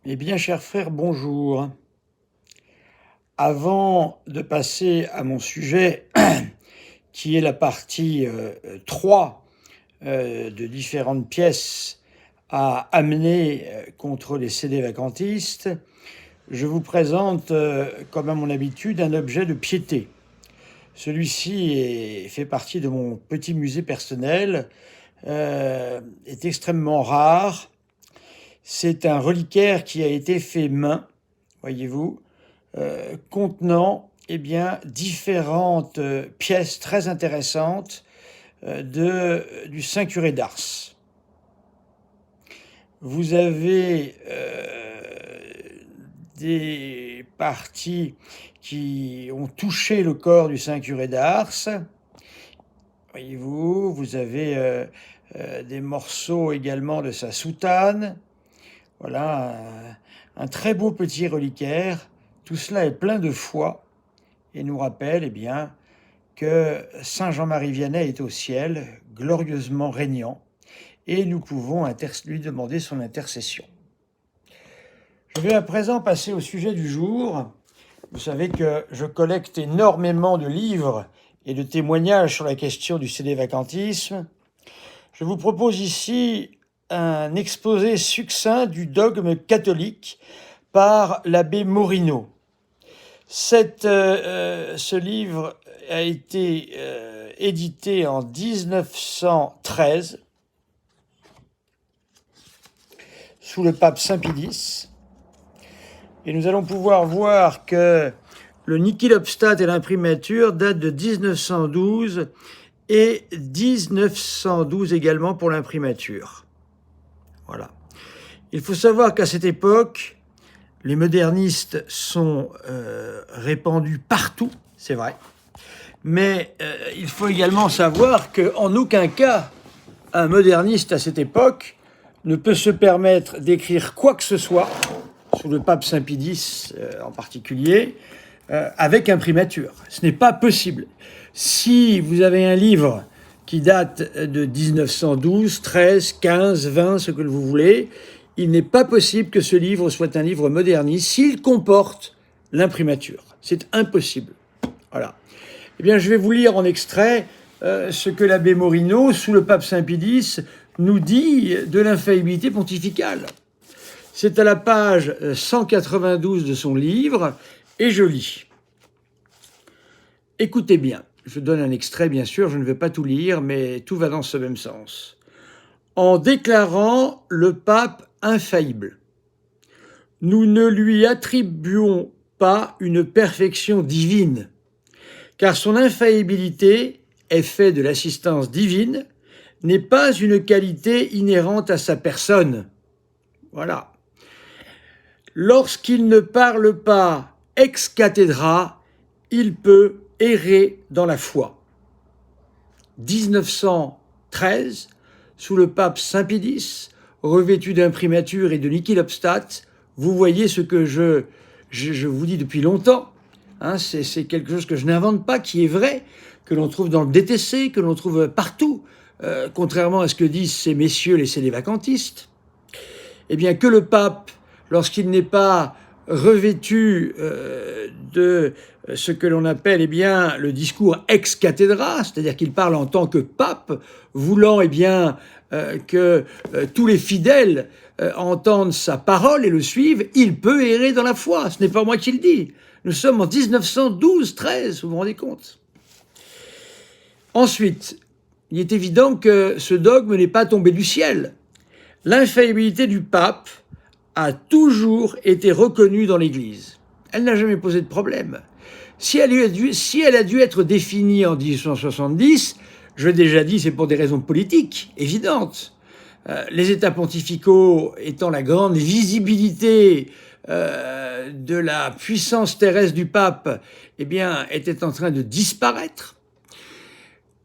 Eh bien, chers frères, bonjour. Avant de passer à mon sujet, qui est la partie 3 de différentes pièces à amener contre les CD vacantistes, je vous présente, comme à mon habitude, un objet de piété. Celui-ci fait partie de mon petit musée personnel, est extrêmement rare. C'est un reliquaire qui a été fait main, voyez-vous, contenant différentes pièces très intéressantes du Saint Curé d'Ars. Vous avez des parties qui ont touché le corps du Saint Curé d'Ars. Voyez-vous, vous avez des morceaux également de sa soutane. Voilà, un très beau petit reliquaire. Tout cela est plein de foi et nous rappelle que Saint Jean-Marie Vianney est au ciel, glorieusement régnant, et nous pouvons lui demander son intercession. Je vais à présent passer au sujet du jour. Vous savez que je collecte énormément de livres et de témoignages sur la question du sédévacantisme. Je vous propose ici un exposé succinct du dogme catholique par l'abbé Morino. Ce livre a été édité en 1913 sous le pape Saint Pie X. Et nous allons pouvoir voir que le nichilobstate et l'imprimatur datent de 1912 et 1912 également pour l'imprimatur. Voilà. Il faut savoir qu'à cette époque, les modernistes sont répandus partout, c'est vrai. Mais il faut également savoir qu'en aucun cas, un moderniste à cette époque ne peut se permettre d'écrire quoi que ce soit, sous le pape Saint Pie X en particulier, avec imprimatur. Ce n'est pas possible. Si vous avez un livre qui date de 1912, 13, 15, 20, ce que vous voulez, il n'est pas possible que ce livre soit un livre moderniste s'il comporte l'imprimatur. C'est impossible. Voilà. Eh bien, je vais vous lire en extrait ce que l'abbé Morino, sous le pape Saint Pie X, nous dit de l'infaillibilité pontificale. C'est à la page 192 de son livre, et je lis. Écoutez bien, je donne un extrait, bien sûr, je ne vais pas tout lire, mais tout va dans ce même sens. En déclarant le pape infaillible, nous ne lui attribuons pas une perfection divine, car son infaillibilité, effet de l'assistance divine, n'est pas une qualité inhérente à sa personne. Voilà. Lorsqu'il ne parle pas ex cathedra, il peut errer dans la foi. 1913, sous le pape Saint Pie X, revêtu d'imprimatur et de nichilobstate, vous voyez ce que je vous dis depuis longtemps. Hein, c'est quelque chose que je n'invente pas, qui est vrai, que l'on trouve dans le DTC, que l'on trouve partout, contrairement à ce que disent ces messieurs les sédévacantistes. Eh bien, que le pape, lorsqu'il n'est pas revêtu de ce que l'on appelle le discours ex cathedra, c'est-à-dire qu'il parle en tant que pape, voulant que tous les fidèles entendent sa parole et le suivent, il peut errer dans la foi. Ce n'est pas moi qui le dis. Nous sommes en 1912-13, vous vous rendez compte? Ensuite, il est évident que ce dogme n'est pas tombé du ciel. L'infaillibilité du pape a toujours été reconnue dans l'Église. Elle n'a jamais posé de problème. Si elle a dû être définie en 1870, je l'ai déjà dit, c'est pour des raisons politiques évidentes. Les États pontificaux étant la grande visibilité de la puissance terrestre du pape, étaient en train de disparaître.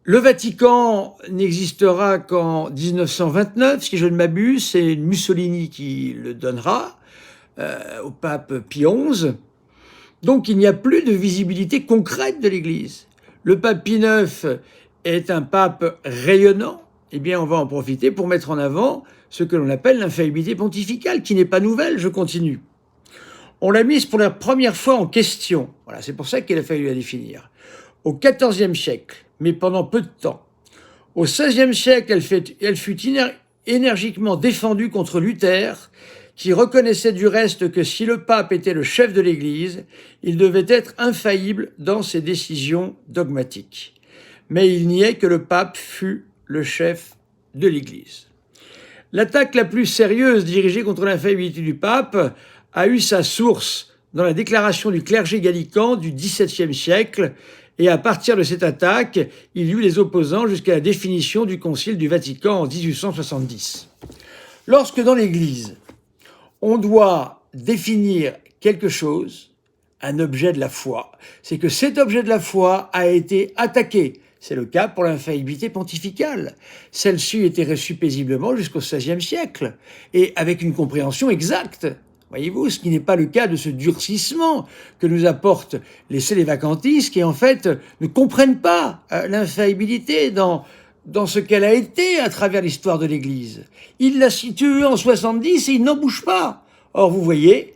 Le Vatican n'existera qu'en 1929, si je ne m'abuse, c'est Mussolini qui le donnera au pape Pie XI. Donc il n'y a plus de visibilité concrète de l'Église. Le pape Pie IX est un pape rayonnant. On va en profiter pour mettre en avant ce que l'on appelle l'infaillibilité pontificale, qui n'est pas nouvelle, je continue. On l'a mise pour la première fois en question. Voilà, c'est pour ça qu'il a fallu la définir. Au XIVe siècle, mais pendant peu de temps. Au XVIe siècle, elle fut énergiquement défendue contre Luther, qui reconnaissait du reste que si le pape était le chef de l'Église, il devait être infaillible dans ses décisions dogmatiques. Mais il niait que le pape fût le chef de l'Église. L'attaque la plus sérieuse dirigée contre l'infaillibilité du pape a eu sa source dans la déclaration du clergé gallican du XVIIe siècle, et à partir de cette attaque, il y eut les opposants jusqu'à la définition du Concile du Vatican en 1870. Lorsque dans l'Église, on doit définir quelque chose, un objet de la foi, c'est que cet objet de la foi a été attaqué. C'est le cas pour l'infaillibilité pontificale. Celle-ci était reçue paisiblement jusqu'au XVIe siècle, et avec une compréhension exacte. Voyez-vous, ce qui n'est pas le cas de ce durcissement que nous apportent les sélévacantistes qui, en fait, ne comprennent pas l'infaillibilité dans ce qu'elle a été à travers l'histoire de l'Église. Ils la situent en 70 et ils n'en bougent pas. Or, vous voyez,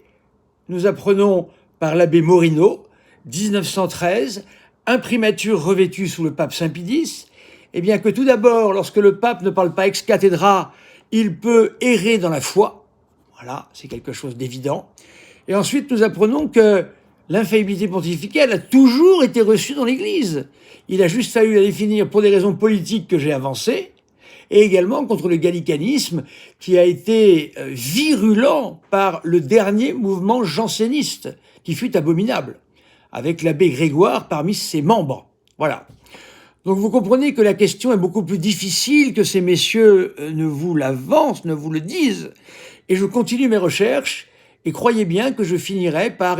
nous apprenons par l'abbé Morino, 1913, imprimature revêtue sous le pape Saint-Pie X, eh bien que tout d'abord, lorsque le pape ne parle pas ex cathedra, il peut errer dans la foi. Voilà, c'est quelque chose d'évident. Et ensuite, nous apprenons que l'infaillibilité pontificale a toujours été reçue dans l'Église. Il a juste fallu la définir pour des raisons politiques que j'ai avancées, et également contre le gallicanisme qui a été virulent par le dernier mouvement janséniste, qui fut abominable, avec l'abbé Grégoire parmi ses membres. Voilà. Donc vous comprenez que la question est beaucoup plus difficile que ces messieurs ne vous l'avancent, ne vous le disent. Et je continue mes recherches, et croyez bien que je finirai par,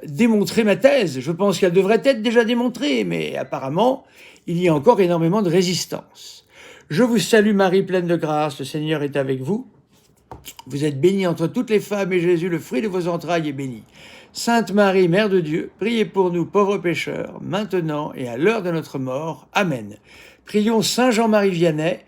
démontrer ma thèse. Je pense qu'elle devrait être déjà démontrée, mais apparemment, il y a encore énormément de résistance. Je vous salue Marie, pleine de grâce, le Seigneur est avec vous. Vous êtes bénie entre toutes les femmes, et Jésus, le fruit de vos entrailles, est béni. Sainte Marie, Mère de Dieu, priez pour nous pauvres pécheurs, maintenant et à l'heure de notre mort. Amen. Prions Saint Jean-Marie Vianney,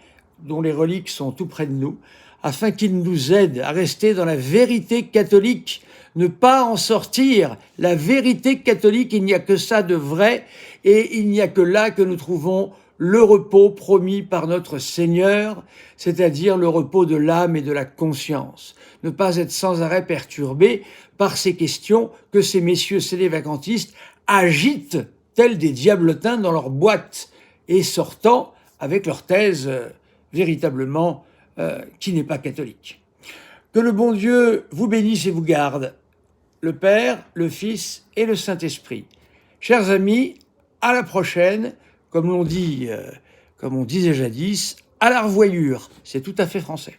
dont les reliques sont tout près de nous, afin qu'il nous aide à rester dans la vérité catholique, ne pas en sortir. La vérité catholique, il n'y a que ça de vrai, et il n'y a que là que nous trouvons le repos promis par notre Seigneur, c'est-à-dire le repos de l'âme et de la conscience. Ne pas être sans arrêt perturbé par ces questions que ces messieurs sélévacantistes agitent tels des diablotins dans leur boîte, et sortant avec leur thèse véritablement qui n'est pas catholique. Que le bon Dieu vous bénisse et vous garde, le Père, le Fils et le Saint-Esprit. Chers amis, à la prochaine, comme on disait jadis, à la revoyure. C'est tout à fait français.